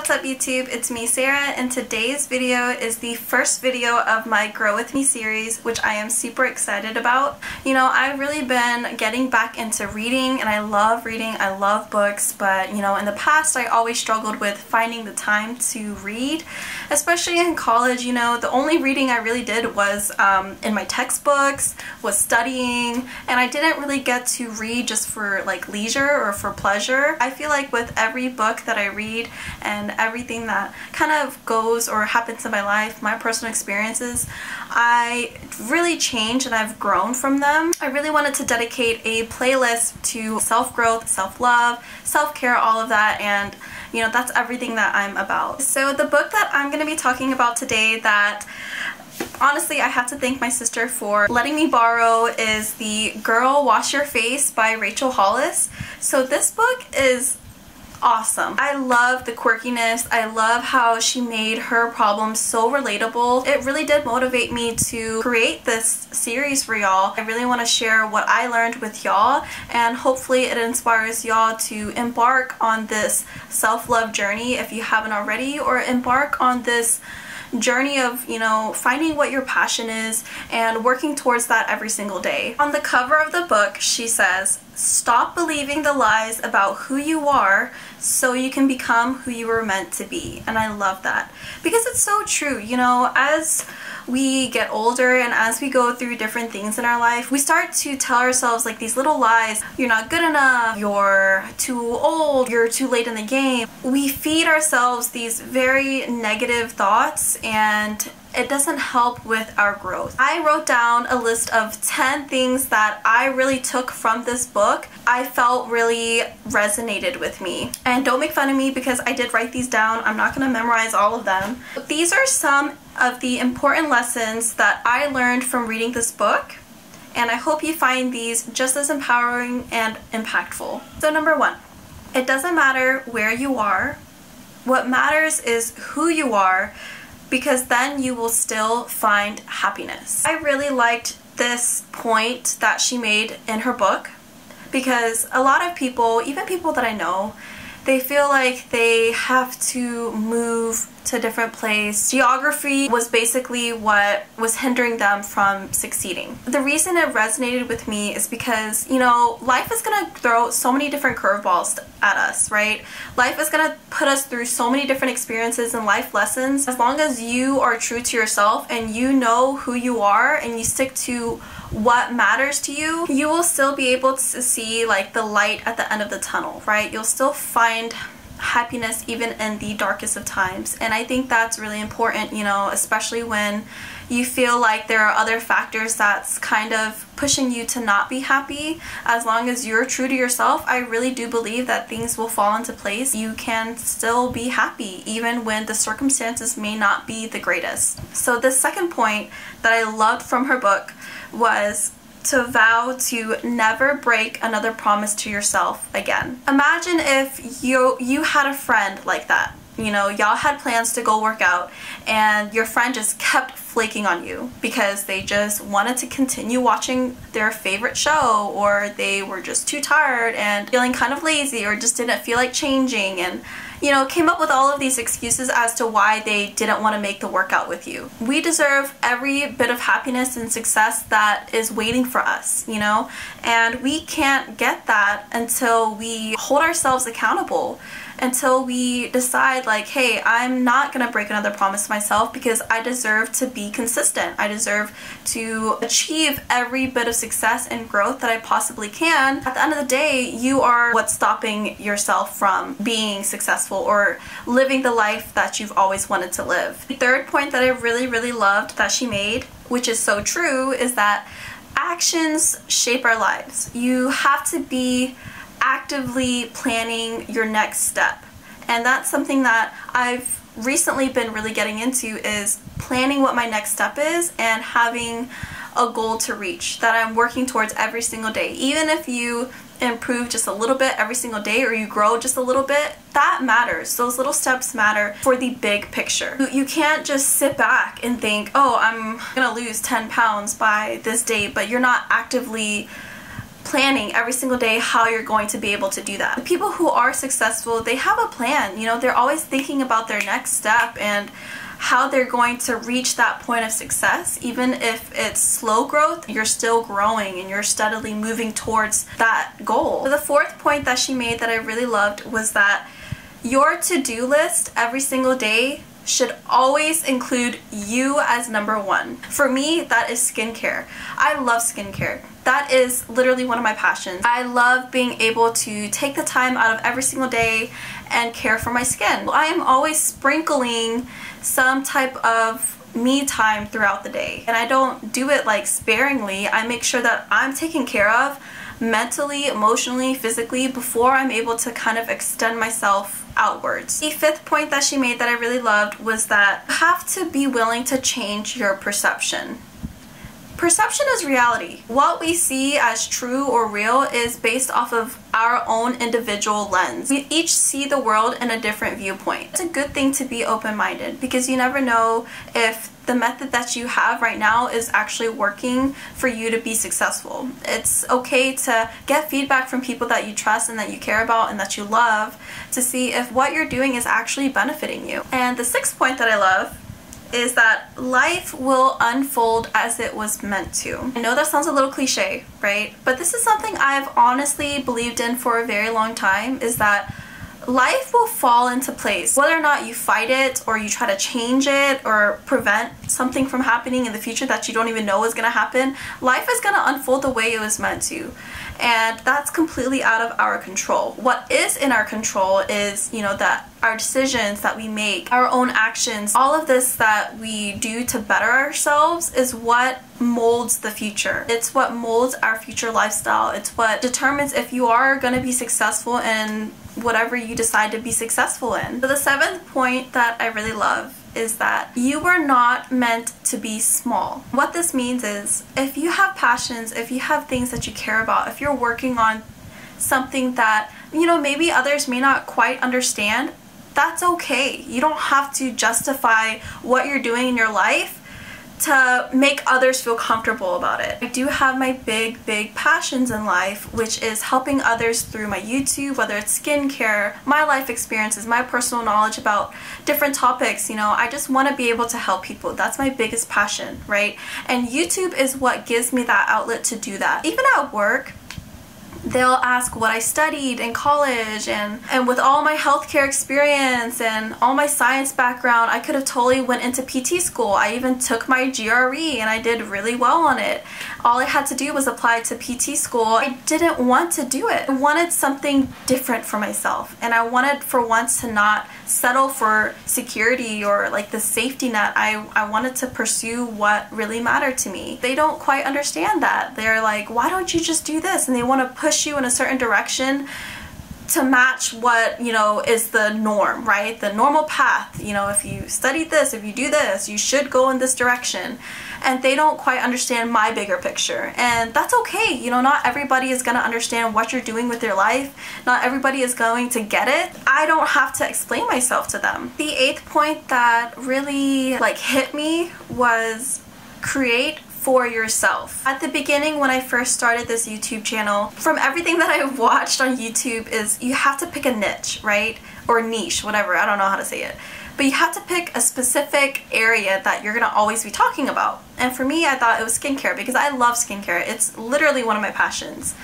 what's up YouTube? It's me, Sarah, and today's video is the first video of my Grow With Me series, which I am super excited about. You know, I've really been getting back into reading, and I love reading, I love books, but you know, in the past I always struggled with finding the time to read, especially in college. You know, the only reading I really did was in my textbooks, was studying, and I didn't really get to read just for like leisure or for pleasure. I feel like with every book that I read and everything that kind of goes or happens in my life, my personal experiences, I really changed and I've grown from them. I really wanted to dedicate a playlist to self-growth, self-love, self-care, all of that, and you know, that's everything that I'm about. So the book that I'm going to be talking about today that honestly I have to thank my sister for letting me borrow is the Girl Wash Your Face by Rachel Hollis. So this book is awesome. I love the quirkiness. I love how she made her problems so relatable. It really did motivate me to create this series for y'all. I really want to share what I learned with y'all, and hopefully it inspires y'all to embark on this self-love journey if you haven't already, or embark on this journey of, you know, finding what your passion is and working towards that every single day. On the cover of the book, she says, "Stop believing the lies about who you are so you can become who you were meant to be." And I love that because it's so true. You know, as we get older and as we go through different things in our life, we start to tell ourselves like these little lies. You're not good enough, you're too old, you're too late in the game. We feed ourselves these very negative thoughts, and it doesn't help with our growth. I wrote down a list of 10 things that I really took from this book. I felt really resonated with me. And don't make fun of me because I did write these down. I'm not going to memorize all of them. But these are some of the important lessons that I learned from reading this book, and I hope you find these just as empowering and impactful. So number 1, it doesn't matter where you are. What matters is who you are, because then you will still find happiness. I really liked this point that she made in her book, because a lot of people, even people that I know, they feel like they have to move to a different place. Geography was basically what was hindering them from succeeding. The reason it resonated with me is because, you know, life is gonna throw so many different curveballs at us, right? Life is gonna put us through so many different experiences and life lessons. As long as you are true to yourself and you know who you are and you stick to what matters to you, you will still be able to see like the light at the end of the tunnel, right? You'll still find happiness even in the darkest of times. And I think that's really important, you know, especially when you feel like there are other factors that's kind of pushing you to not be happy. As long as you're true to yourself, I really do believe that things will fall into place. You can still be happy even when the circumstances may not be the greatest. So the second point that I loved from her book was to vow to never break another promise to yourself again. Imagine if you had a friend like that. You know, y'all had plans to go work out and your friend just kept flaking on you because they just wanted to continue watching their favorite show, or they were just too tired and feeling kind of lazy, or just didn't feel like changing, and you know, came up with all of these excuses as to why they didn't want to make the workout with you. We deserve every bit of happiness and success that is waiting for us, you know, and we can't get that until we hold ourselves accountable, until we decide like, hey, I'm not gonna break another promise to myself because I deserve to be consistent. I deserve to achieve every bit of success and growth that I possibly can. At the end of the day, you are what's stopping yourself from being successful or living the life that you've always wanted to live. The third point that I really loved that she made, which is so true, is that actions shape our lives. You have to be actively planning your next step, and that's something that I've recently been really getting into, is planning what my next step is and having a goal to reach that I'm working towards every single day. Even if you improve just a little bit every single day, or you grow just a little bit, that matters. Those little steps matter for the big picture. You can't just sit back and think, oh, I'm gonna lose 10 pounds by this date, but you're not actively planning every single day how you're going to be able to do that. The people who are successful, they have a plan. You know, they're always thinking about their next step and how they're going to reach that point of success. Even if it's slow growth, you're still growing and you're steadily moving towards that goal. So the fourth point that she made that I really loved was that your to-do list every single day should always include you as number one. For me, that is skincare. I love skincare. That is literally one of my passions. I love being able to take the time out of every single day and care for my skin. I am always sprinkling some type of me time throughout the day, and I don't do it like sparingly. I make sure that I'm taken care of mentally, emotionally, physically before I'm able to kind of extend myself outwards. The fifth point that she made that I really loved was that you have to be willing to change your perception. Perception is reality. What we see as true or real is based off of our own individual lens. We each see the world in a different viewpoint. It's a good thing to be open-minded because you never know if the method that you have right now is actually working for you to be successful. It's okay to get feedback from people that you trust and that you care about and that you love to see if what you're doing is actually benefiting you. And the sixth point that I love is that life will unfold as it was meant to. I know that sounds a little cliche, right? But this is something I've honestly believed in for a very long time, is that life will fall into place. Whether or not you fight it or you try to change it or prevent something from happening in the future that you don't even know is going to happen, life is going to unfold the way it was meant to. And that's completely out of our control. What is in our control is, you know, that our decisions that we make, our own actions, all of this that we do to better ourselves is what molds the future. It's what molds our future lifestyle. It's what determines if you are going to be successful in whatever you decide to be successful in. So the seventh point that I really love is that you were not meant to be small. What this means is if you have passions, if you have things that you care about, if you're working on something that, you know, maybe others may not quite understand, that's okay. You don't have to justify what you're doing in your life to make others feel comfortable about it. I do have my big passions in life, which is helping others through my YouTube, whether it's skincare, my life experiences, my personal knowledge about different topics. You know, I just want to be able to help people. That's my biggest passion, right? And YouTube is what gives me that outlet to do that. Even at work, they'll ask what I studied in college, and with all my healthcare experience and all my science background, I could have totally went into PT school. I even took my GRE and I did really well on it. All I had to do was apply to PT school. I didn't want to do it. I wanted something different for myself, and I wanted for once to not settle for security or like the safety net. I wanted to pursue what really mattered to me. They don't quite understand that. They're like, why don't you just do this? And they want to push you in a certain direction to match what, you know, is the norm, right? The normal path. You know, if you study this, if you do this, you should go in this direction. And they don't quite understand my bigger picture. And that's okay. You know, not everybody is going to understand what you're doing with your life. Not everybody is going to get it. I don't have to explain myself to them. The eighth point that really like hit me was create for yourself. At the beginning, when I first started this YouTube channel, from everything that I've watched on YouTube is you have to pick a niche, right? Or niche, whatever, I don't know how to say it. But you have to pick a specific area that you're gonna always be talking about. And for me, I thought it was skincare because I love skincare. It's literally one of my passions.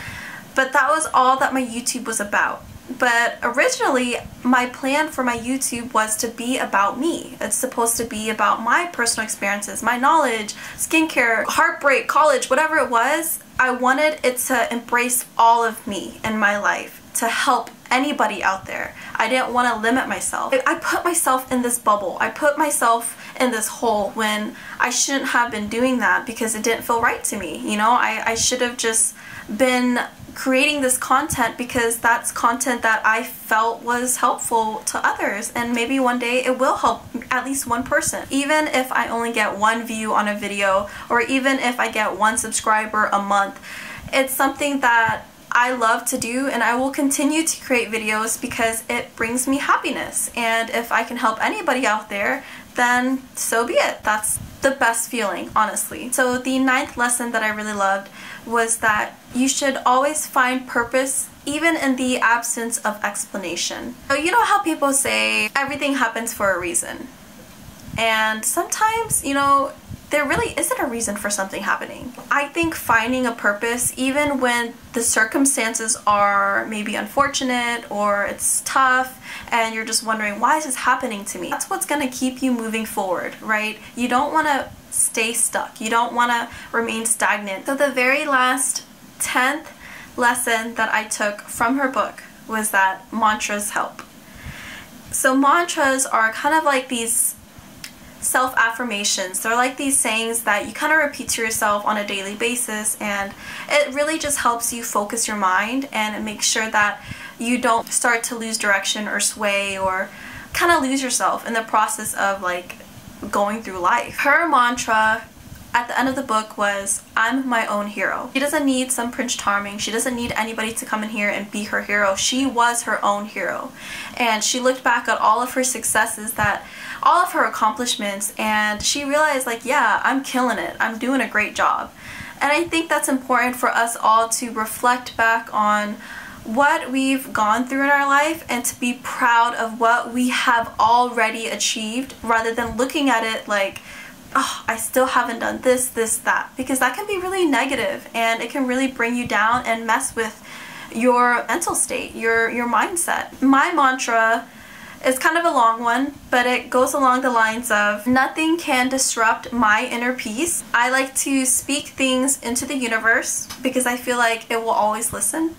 But that was all that my YouTube was about. But originally, my plan for my YouTube was to be about me. It's supposed to be about my personal experiences, my knowledge, skincare, heartbreak, college, whatever it was. I wanted it to embrace all of me in my life, to help anybody out there. I didn't want to limit myself. I put myself in this bubble. I put myself in this hole when I shouldn't have been doing that because it didn't feel right to me. You know, I should have just been creating this content because that's content that I felt was helpful to others, and maybe one day it will help at least one person. Even if I only get one view on a video, or even if I get one subscriber a month, it's something that I love to do, and I will continue to create videos because it brings me happiness. And if I can help anybody out there, then so be it. That's the best feeling, honestly. So the 9th lesson that I really loved was that you should always find purpose even in the absence of explanation. So you know how people say everything happens for a reason, and sometimes, you know, there really isn't a reason for something happening. I think finding a purpose, even when the circumstances are maybe unfortunate or it's tough and you're just wondering, why is this happening to me? That's what's gonna keep you moving forward, right? You don't wanna stay stuck. You don't wanna remain stagnant. So the very last 10th lesson that I took from her book was that mantras help. So mantras are kind of like these self-affirmations. They're like these sayings that you kind of repeat to yourself on a daily basis, and it really just helps you focus your mind and make sure that you don't start to lose direction or sway or kind of lose yourself in the process of like going through life. Her mantra at the end of the book was, I'm my own hero. She doesn't need some Prince Charming. She doesn't need anybody to come in here and be her hero. She was her own hero. And she looked back at all of her successes, all of her accomplishments, and she realized, like, yeah, I'm killing it. I'm doing a great job. And I think that's important for us all to reflect back on what we've gone through in our life and to be proud of what we have already achieved, rather than looking at it like, oh, I still haven't done this, that, because that can be really negative and it can really bring you down and mess with your mental state, your mindset. My mantra is kind of a long one, but it goes along the lines of, nothing can disrupt my inner peace. I like to speak things into the universe because I feel like it will always listen,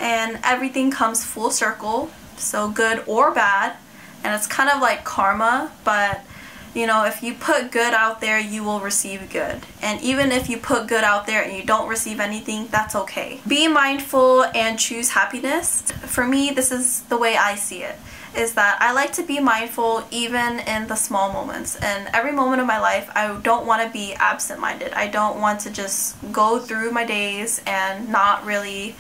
and everything comes full circle, so good or bad, and it's kind of like karma, but you know, if you put good out there, you will receive good. And even if you put good out there and you don't receive anything, that's okay. Be mindful and choose happiness. For me, this is the way I see it, is that I like to be mindful even in the small moments. And every moment of my life, I don't want to be absent-minded. I don't want to just go through my days and not really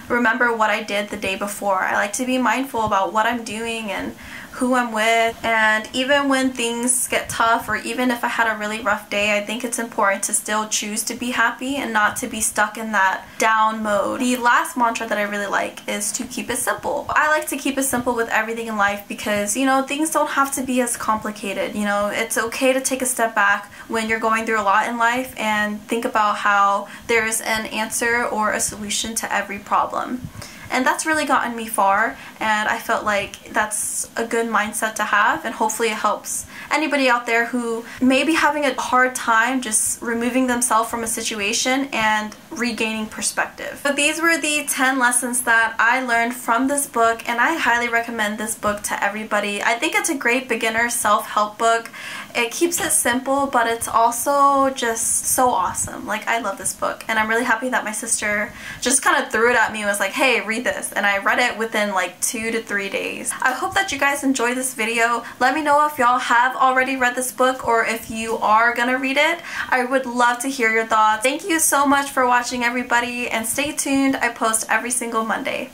remember what I did the day before. I like to be mindful about what I'm doing and who I'm with, and even when things get tough, or even if I had a really rough day, I think it's important to still choose to be happy and not to be stuck in that down mode. The last mantra that I really like is to keep it simple. I like to keep it simple with everything in life because, you know, things don't have to be as complicated. You know, it's okay to take a step back when you're going through a lot in life and think about how there's an answer or a solution to every problem. And that's really gotten me far, and I felt like that's a good mindset to have, and hopefully it helps anybody out there who may be having a hard time just removing themselves from a situation and regaining perspective. So these were the 10 lessons that I learned from this book, and I highly recommend this book to everybody. I think it's a great beginner self-help book. It keeps it simple, but it's also just so awesome. Like, I love this book, and I'm really happy that my sister just kind of threw it at me and was like, hey, read this, and I read it within like 2 to 3 days. I hope that you guys enjoyed this video. Let me know if y'all have already read this book or if you are gonna read it. I would love to hear your thoughts. Thank you so much for watching, everybody, and stay tuned. I post every single Monday.